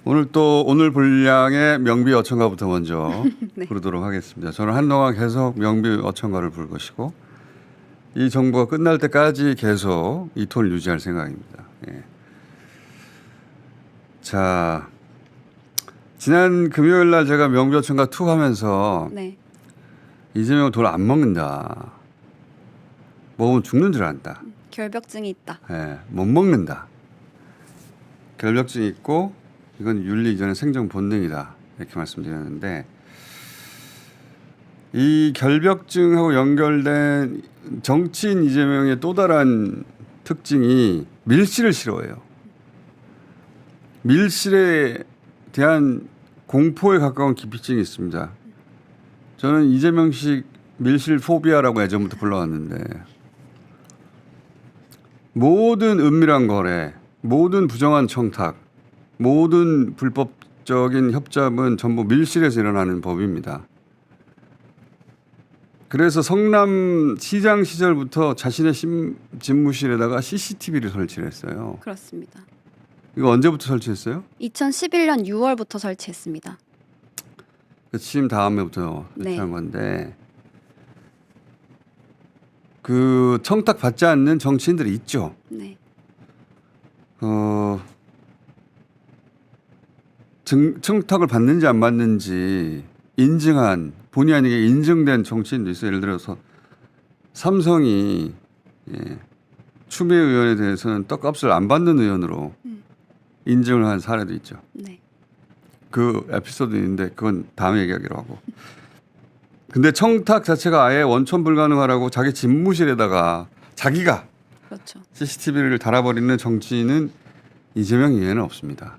오늘 분량의 명비 어천가부터 먼저 네. 부르도록 하겠습니다. 저는 한동안 계속 명비 어천가를 부를 것이고 이 정부가 끝날 때까지 계속 이 톤을 유지할 생각입니다. 예. 자, 지난 금요일 날 제가 명비 어천가 투 하면서 네. 이재명은 돈 안 먹는다. 먹으면 죽는 줄 안다. 결벽증이 있다. 예, 못 먹는다. 결벽증이 있고 이건 윤리 이전의 생존 본능이다. 이렇게 말씀드렸는데 이 결벽증하고 연결된 정치인 이재명의 또 다른 특징이 밀실을 싫어해요. 밀실에 대한 공포에 가까운 기피증이 있습니다. 저는 이재명식 밀실 포비아라고 예전부터 불러왔는데 모든 은밀한 거래, 모든 부정한 청탁, 모든 불법적인 협잡은 전부 밀실에서 일어나는 법입니다. 그래서 성남 시장 시절부터 자신의 집무실에다가 CCTV를 설치를 했어요. 그렇습니다. 이거 언제부터 설치했어요? 2011년 6월부터 설치했습니다. 그 취임 다음에부터 네. 설치한 건데 그 청탁 받지 않는 정치인들이 있죠. 네. 청탁을 받는지 안 받는지 인증한 본의 아니게 인증된 정치인도 있어요. 예를 들어서 삼성이 추미애 의원에 대해서는 떡값을 안 받는 의원으로 인증을 한 사례도 있죠. 네. 그 에피소드 있는데 그건 다음에 얘기하기로 하고. 근데 청탁 자체가 아예 원천 불가능하라고 자기 집무실에다가 자기가 그렇죠. CCTV를 달아버리는 정치인은 이재명 이외에는 없습니다.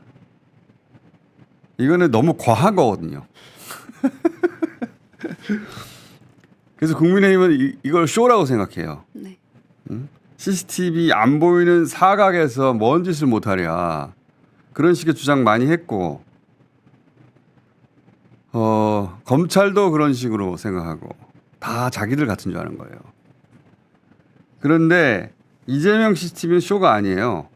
이거는 너무 과한 거거든요. 그래서 국민의힘은 이걸 쇼라고 생각해요. 네. CCTV 안 보이는 사각에서 뭔 짓을 못하랴. 그런 식의 주장 많이 했고 검찰도 그런 식으로 생각하고 다 자기들 같은 줄 아는 거예요. 그런데 이재명 CCTV는 쇼가 아니에요.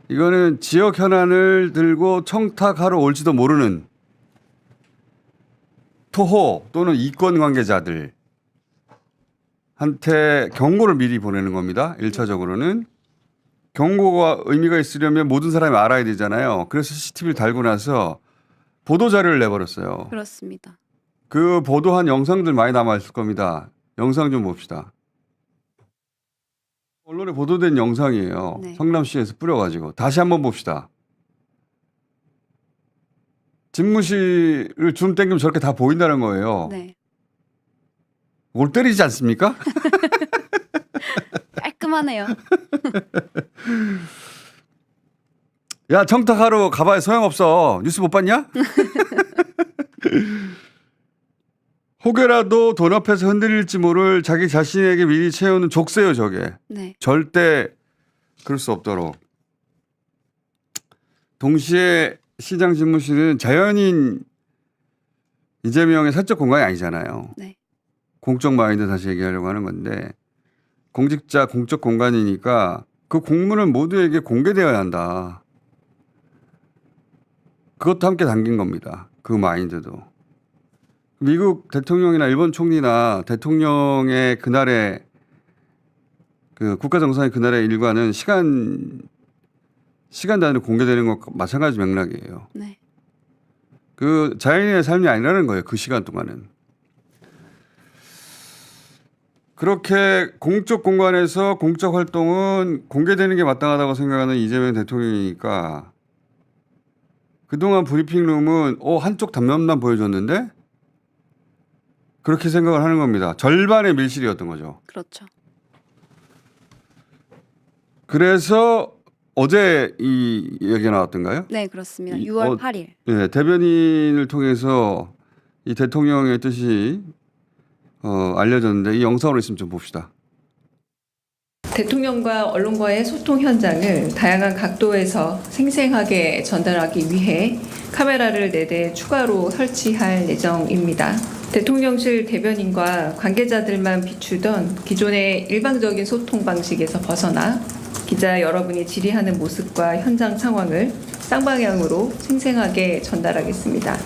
이거는 지역 현안을 들고 청탁하러 올지도 모르는 토호 또는 이권 관계자들 한테 경고를 미리 보내는 겁니다. 1차적으로는. 경고가 의미가 있으려면 모든 사람이 알아야 되잖아요. 그래서 CCTV를 달고 나서 보도자료를 내버렸어요. 그렇습니다. 그 보도한 영상들 많이 남아있을 겁니다. 영상 좀 봅시다. 언론에 보도된 영상이에요. 네. 성남시에서 뿌려가지고. 다시 한번 봅시다. 집무실을 줌 땡기면 저렇게 다 보인다는 거예요. 네. 올 때리지 않습니까? 깔끔하네요. 야, 청탁하러 가봐야 소용없어. 뉴스 못 봤냐? 혹여라도 돈 앞에서 흔들릴지 모를 자기 자신에게 미리 채우는 족쇄요, 저게. 네. 절대 그럴 수 없도록. 동시에 시장 집무실은 자연인 이재명의 사적 공간이 아니잖아요. 네. 공적 마인드 다시 얘기하려고 하는 건데 공직자 공적 공간이니까 그 공문은 모두에게 공개되어야 한다. 그것도 함께 담긴 겁니다. 그 마인드도. 미국 대통령이나 일본 총리나 대통령의 그날의 그 국가정상의 그날의 일과는 시간 단위로 공개되는 것과 마찬가지 맥락이에요. 네. 그 자연인의 삶이 아니라는 거예요. 그 시간 동안은. 그렇게 공적 공간에서 공적 활동은 공개되는 게 마땅하다고 생각하는 이재명 대통령이니까 그동안 브리핑룸은 한쪽 단면만 보여줬는데 그렇게 생각을 하는 겁니다. 절반의 밀실이었던 거죠. 그렇죠. 그래서 어제 이 얘기가 나왔던가요? 네, 그렇습니다. 6월 8일. 네, 대변인을 통해서 이 대통령의 뜻이 알려졌는데 이 영상으로 있으면 좀 봅시다. 대통령과 언론과의 소통 현장을 다양한 각도에서 생생하게 전달하기 위해 카메라를 4대 추가로 설치할 예정입니다. 대통령실 대변인과 관계자들만 비추던 기존의 일방적인 소통 방식에서 벗어나 기자 여러분이 질의하는 모습과 현장 상황을 쌍방향으로 생생하게 전달하겠습니다.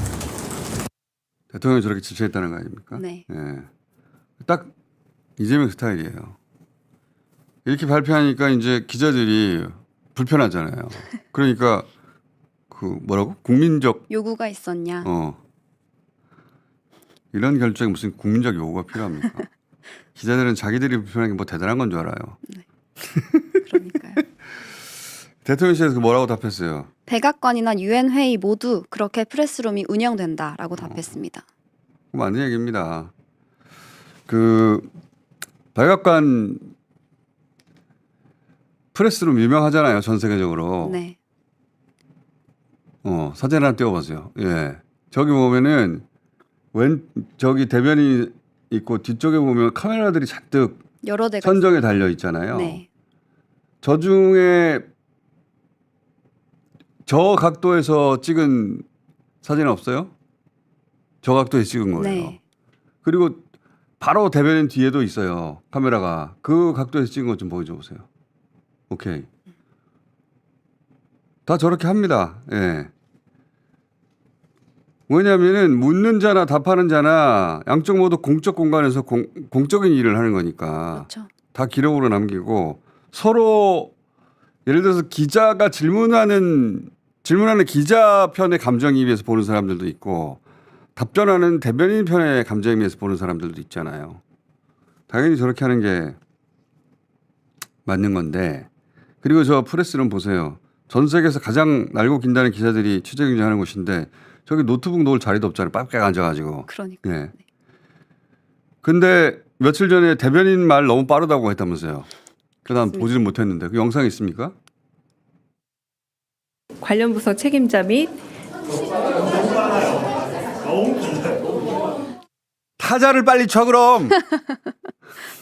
대통령이 저렇게 지시했다는 거 아닙니까? 네. 예. 딱 이재명 스타일이에요. 이렇게 발표하니까 이제 기자들이 불편하잖아요. 그러니까 그 뭐라고? 국민적 요구가 있었냐? 이런 결정에 무슨 국민적 요구가 필요합니까? 기자들은 자기들이 불편한 게 뭐 대단한 건 줄 알아요. 그러니까요. 대통령실에서 뭐라고 답했어요? 백악관이나 유엔 회의 모두 그렇게 프레스룸이 운영된다라고 답했습니다. 맞는 얘기입니다. 그 백악관 프레스룸 유명하잖아요, 전 세계적으로. 네. 사진 하나 띄워보세요. 예, 저기 보면은 저기 대변이 있고 뒤쪽에 보면 카메라들이 잔뜩 여러 대가 천정에 달려 있잖아요. 네. 저 중에 저 각도에서 찍은 사진 없어요? 저 각도에서 찍은 거예요. 네. 그리고 바로 대변인 뒤에도 있어요. 카메라가. 그 각도에서 찍은 것 좀 보여줘 보세요. 오케이. 다 저렇게 합니다. 예. 왜냐하면은 묻는 자나 답하는 자나 양쪽 모두 공적 공간에서 공적인 일을 하는 거니까 그렇죠. 다 기록으로 남기고 서로 예를 들어서 기자가 질문하는 기자 편의 감정이입해서 보는 사람들도 있고 답변하는 대변인 편의 감정이입해서 보는 사람들도 있잖아요. 당연히 저렇게 하는 게 맞는 건데 그리고 저 프레스룸 보세요. 전 세계에서 가장 날고 긴다는 기자들이 취재 경쟁하는 곳인데 저기 노트북 놓을 자리도 없잖아요. 빡빡 앉아가지고. 그러니까. 예. 근데 며칠 전에 대변인 말 너무 빠르다고 했다면서요. 그다음 보지를 못했는데 그 영상 있습니까? 관련 부서 책임자 및 타자를 빨리 쳐 그럼.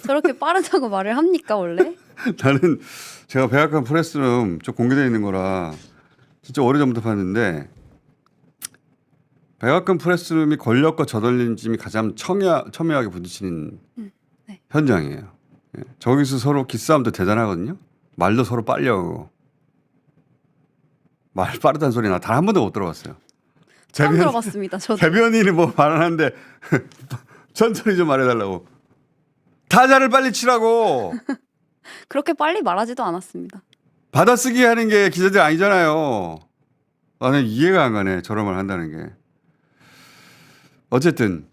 저렇게 빠르다고 말을 합니까 원래? 나는 제가 백악관 프레스룸 저 공개되어 있는 거라 진짜 오래전부터 봤는데 백악관 프레스룸이 권력과 저널리즘이 가장 첨예하게 부딪히는 네. 현장이에요. 예. 저기서 서로 기싸움도 대단하거든요. 말도 서로 빨리 하고. 말 빠르다는 소리 나 단 한 번도 못 들어봤어요. 처음 들어봤습니다. 저도. 대변인이 뭐 말하는데 천천히 좀 말해달라고. 타자를 빨리 치라고. 그렇게 빨리 말하지도 않았습니다. 받아쓰기 하는 게 기자들 아니잖아요. 나는 이해가 안 가네. 저런 말 한다는 게. 어쨌든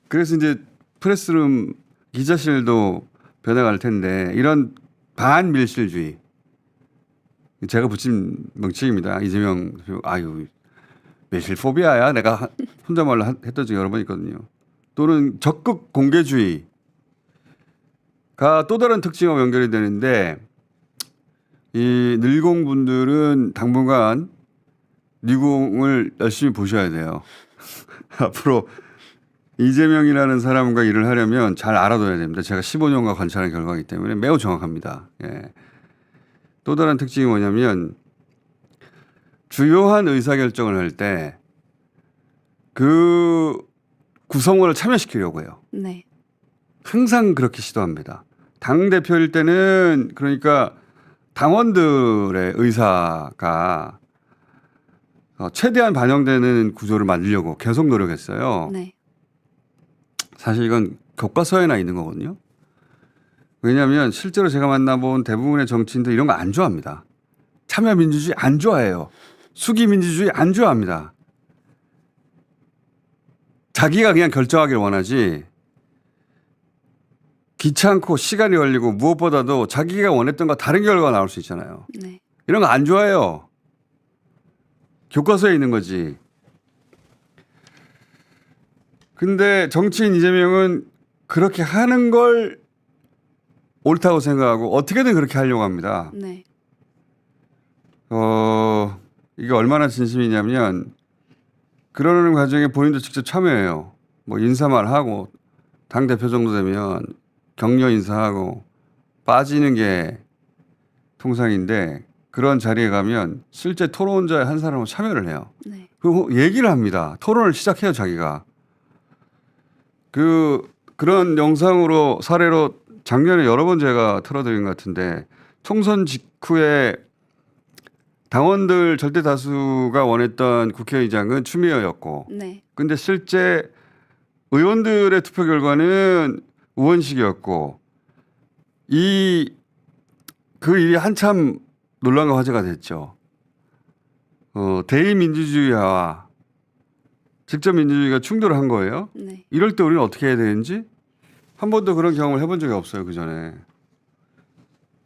그래서 이제 프레스룸 기자실도 변해갈 텐데 이런 반밀실주의 제가 붙인 명칭입니다. 이재명 아유 밀실 포비아야 내가 혼자말로 했던 적이 여러 번 있거든요. 또는 적극 공개주의가 또 다른 특징과 연결이 되는데 이 늘공분들은 당분간 니공을 열심히 보셔야 돼요. 앞으로 이재명이라는 사람과 일을 하려면 잘 알아둬야 됩니다. 제가 15년간 관찰한 결과이기 때문에 매우 정확합니다. 예. 또 다른 특징이 뭐냐면 주요한 의사결정을 할 때 그 구성원을 참여시키려고 해요. 네. 항상 그렇게 시도합니다. 당대표일 때는 그러니까 당원들의 의사가 최대한 반영되는 구조를 만들려고 계속 노력했어요. 네. 사실 이건 교과서에나 있는 거거든요. 왜냐하면 실제로 제가 만나본 대부분의 정치인들 이런 거 안 좋아합니다. 참여민주주의 안 좋아해요. 수기민주주의 안 좋아합니다. 자기가 그냥 결정하길 원하지 귀찮고 시간이 걸리고 무엇보다도 자기가 원했던 거 다른 결과가 나올 수 있잖아요. 네. 이런 거 안 좋아해요. 교과서에 있는 거지. 근데 정치인 이재명은 그렇게 하는 걸 옳다고 생각하고 어떻게든 그렇게 하려고 합니다. 네. 이게 얼마나 진심이냐면 그러는 과정에 본인도 직접 참여해요. 뭐 인사말 하고 당대표 정도 되면 격려 인사하고 빠지는 게 통상인데 그런 자리에 가면 실제 토론자의 한 사람으로 참여를 해요. 네. 그리고 얘기를 합니다. 토론을 시작해요, 자기가. 그런 영상으로 사례로 작년에 여러 번 제가 틀어드린 것 같은데 총선 직후에 당원들 절대 다수가 원했던 국회의장은 추미애였고, 네. 근데 실제 의원들의 투표 결과는 우원식이었고, 그 일이 한참 논란과 화제가 됐죠. 대의민주주의와 직접 민주주의가 충돌을 한 거예요. 네. 이럴 때 우리는 어떻게 해야 되는지 한 번도 그런 경험을 해본 적이 없어요. 그 전에.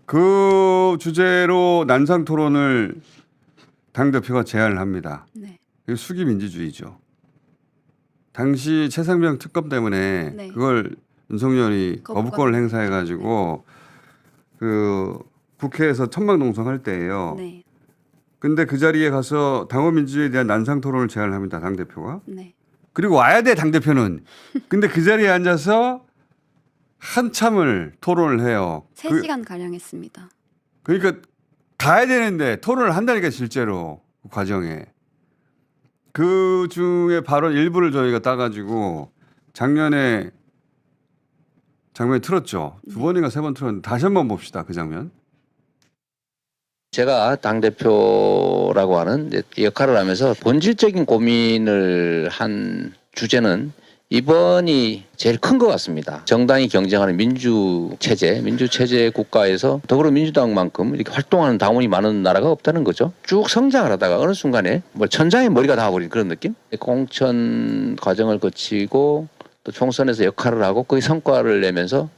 그 주제로 난상 토론을 당대표가 제안을 합니다. 네. 이게 수기 민주주의죠. 당시 최상병 특검 때문에 네. 그걸 윤석열이 거부권. 거부권을 행사해가지고 그 국회에서 천막농성할 때예요. 네. 근데 그 자리에 가서 당원 민주주의에 대한 난상 토론을 제안을 합니다. 당대표가. 네. 그리고 와야 돼 당대표는. 근데 그 자리에 앉아서 한참을 토론을 해요. 3시간 가량 했습니다. 그러니까 가야 되는데 토론을 한다니까 실제로 그 과정에. 그 중에 발언 일부를 저희가 따가지고 작년에 장면에 틀었죠. 2번인가 3번 틀었는데 다시 한번 봅시다. 그 장면. 제가 당대표라고 하는 이제 역할을 하면서 본질적인 고민을 한 주제는 이번이 제일 큰 것 같습니다. 정당이 경쟁하는 민주체제 국가에서 더불어민주당만큼 이렇게 활동하는 당원이 많은 나라가 없다는 거죠. 쭉 성장을 하다가 어느 순간에 뭐 천장에 머리가 닿아버린 그런 느낌? 공천 과정을 거치고 또 총선에서 역할을 하고 그 성과를 내면서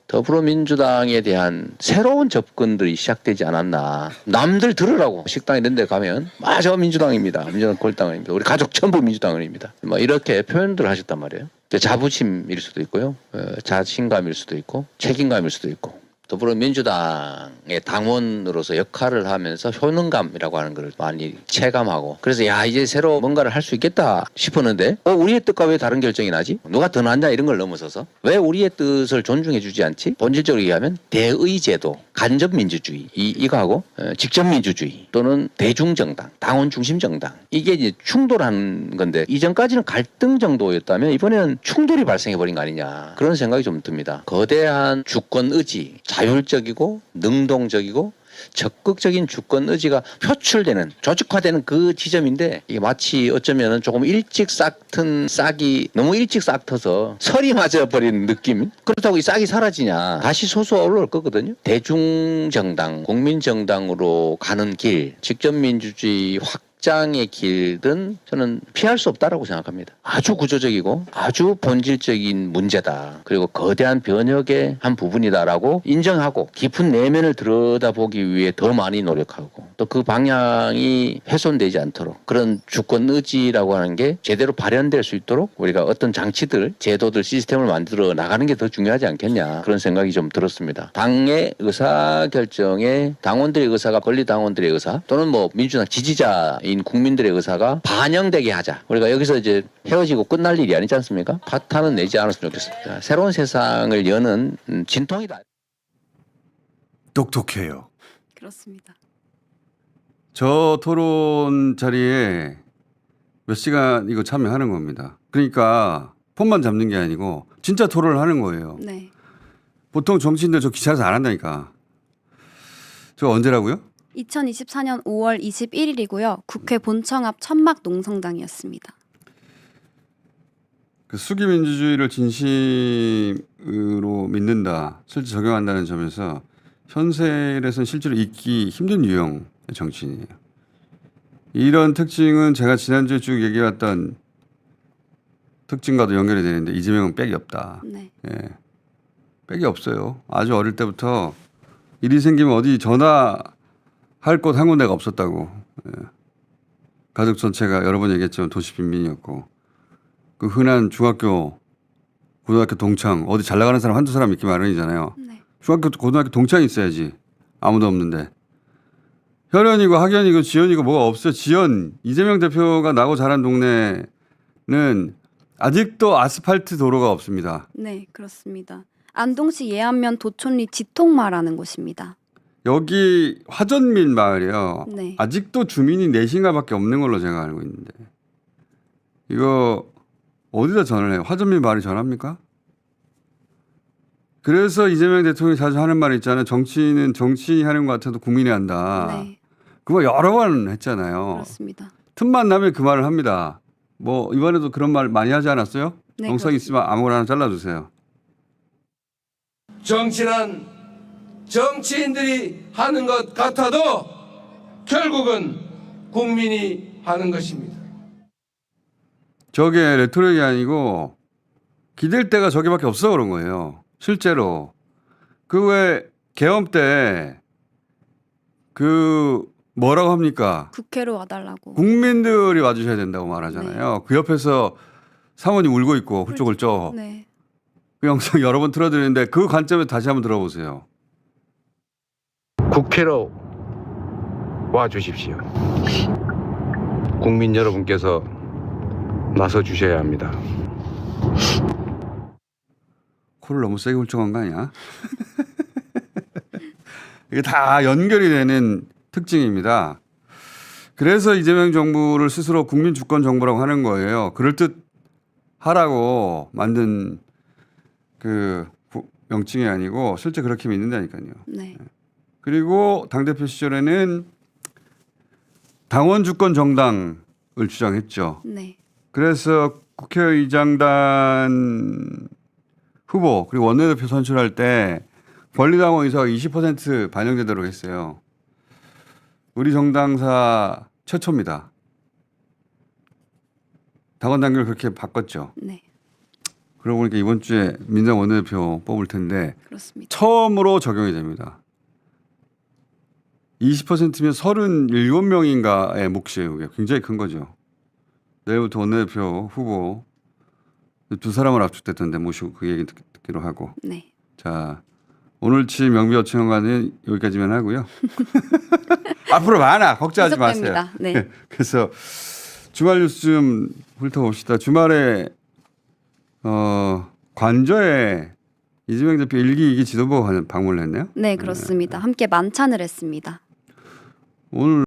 더불어민주당에 대한 새로운 접근들이 시작되지 않았나. 남들 들으라고 식당 이런 데 가면 저 민주당입니다. 민주당 골당입니다. 우리 가족 전부 민주당입니다. 뭐 이렇게 표현들을 하셨단 말이에요. 자부심일 수도 있고요. 자신감일 수도 있고 책임감일 수도 있고. 더불어민주당의 당원으로서 역할을 하면서 효능감이라고 하는 걸 많이 체감하고 그래서 이제 새로 뭔가를 할 수 있겠다 싶었는데 우리의 뜻과 왜 다른 결정이 나지? 누가 더 낫냐 이런 걸 넘어서서 왜 우리의 뜻을 존중해 주지 않지? 본질적으로 얘기하면 대의제도, 간접민주주의 이거하고 직접민주주의 또는 대중정당, 당원 중심 정당 이게 이제 충돌하는 건데 이전까지는 갈등 정도였다면 이번에는 충돌이 발생해버린 거 아니냐 그런 생각이 좀 듭니다. 거대한 주권 의지 자율적이고 능동적이고 적극적인 주권 의지가 표출되는 조직화되는 그 지점인데 이게 마치 어쩌면 조금 일찍 싹이 너무 일찍 싹 터서 설이 맞아버린 느낌. 그렇다고 이 싹이 사라지냐 다시 솟아 올라올 거거든요. 대중정당 국민정당으로 가는 길 직접민주주의 확장의 길은 저는 피할 수 없다라고 생각합니다. 아주 구조적이고 아주 본질적인 문제다. 그리고 거대한 변혁의 한 부분이다라고 인정하고 깊은 내면을 들여다보기 위해 더 많이 노력하고 또 그 방향이 훼손되지 않도록 그런 주권 의지라고 하는 게 제대로 발현될 수 있도록 우리가 어떤 장치들, 제도들, 시스템을 만들어 나가는 게 더 중요하지 않겠냐 그런 생각이 좀 들었습니다. 당의 의사결정에 당원들의 의사가 권리당원들의 의사 또는 뭐 민주당 지지자인 국민들의 의사가 반영되게 하자. 우리가 여기서 이제 헤어지고 끝날 일이 아니지 않습니까? 파탄은 내지 않았으면 좋겠습니다. 새로운 세상을 여는 진통이다. 똑똑해요. 그렇습니다. 저 토론 자리에 몇 시간 이거 참여하는 겁니다. 그러니까 폰만 잡는 게 아니고 진짜 토론을 하는 거예요. 네. 보통 정치인들 저 귀찮아서 안 한다니까. 저 언제라고요? 2024년 5월 21일이고요. 국회 본청 앞 천막 농성장이었습니다. 그 수기 민주주의를 진심으로 믿는다, 실제 적용한다는 점에서 현실에서는 실제로 있기 힘든 유형의 정치인이에요. 이런 특징은 제가 지난주에 쭉 얘기해왔던 특징과도 연결이 되는데 이재명은 빽이 없다. 네. 예. 빽이 없어요. 아주 어릴 때부터 일이 생기면 어디 전화할 곳 한 군데가 없었다고. 예. 가족 전체가 여러 번 얘기했지만 도시 빈민이었고 그 흔한 중학교, 고등학교 동창 어디 잘 나가는 사람 한두 사람 있기 마련이잖아요. 네. 중학교, 고등학교 동창이 있어야지. 아무도 없는데. 혈연이고 학연이고 지연이고 뭐가 없어요. 지연. 이재명 대표가 나고 자란 동네는 아직도 아스팔트 도로가 없습니다. 네, 그렇습니다. 안동시 예안면 도촌리 지통마라는 곳입니다. 여기 화전민 마을이요. 네. 아직도 주민이 4인가밖에 없는 걸로 제가 알고 있는데. 이거 어디다 전화를 해요? 화전민 마을이 전합니까? 그래서 이재명 대통령이 자주 하는 말이 있잖아요. 정치인은 정치인이 하는 것 같아도 국민이 한다. 네. 그거 여러 번 했잖아요. 그렇습니다. 틈만 나면 그 말을 합니다. 뭐 이번에도 그런 말 많이 하지 않았어요? 네, 영상 있으면 아무거나 하나 잘라주세요. 정치란 정치인들이 하는 것 같아도 결국은 국민이 하는 것입니다. 저게 레토릭이 아니고 기댈 데가 저기밖에 없어 그런 거예요. 실제로. 그 왜 계엄 때 그 뭐라고 합니까? 국회로 와달라고. 국민들이 와주셔야 된다고 말하잖아요. 그 옆에서 사모님 울고 있고 훌쩍훌쩍. 네. 그 영상 여러 번 틀어드리는데 그 관점에 다시 한번 들어보세요. 국회로 와 주십시오. 국민 여러분께서 나서 주셔야 합니다. 코를 너무 세게 훌쩍한 거 아니야? 이게 다 연결이 되는 특징입니다. 그래서 이재명 정부를 스스로 국민 주권 정부라고 하는 거예요. 그럴듯 하라고 만든 그 명칭이 아니고 실제 그렇게 믿는다니까요. 네. 그리고 당대표 시절에는 당원 주권 정당을 주장했죠. 네. 그래서 국회의장단 후보 그리고 원내대표 선출할 때 권리당원 의사가 20% 반영되도록 했어요. 우리 정당사 최초입니다. 당원 단계를 그렇게 바꿨죠. 네. 그러고 보니까 이번 주에 민주당 원내대표 뽑을 텐데 그렇습니다. 처음으로 적용이 됩니다. 20%면 37명인가의 몫이에요. 이게 굉장히 큰 거죠. 내일부터 원내대표 후보 두 사람을 압축됐던데 모시고 그 얘기 듣기로 하고. 네. 자, 오늘치 명비어청과는 여기까지만 하고요. 앞으로 많아. 걱정하지 마세요. 계속됩니다. 네. 그래서 주말 뉴스 좀 훑어봅시다. 주말에 관저에 이재명 대표 1기 2기 지도부가 방문을 했네요. 네, 그렇습니다. 함께 만찬을 했습니다. 오늘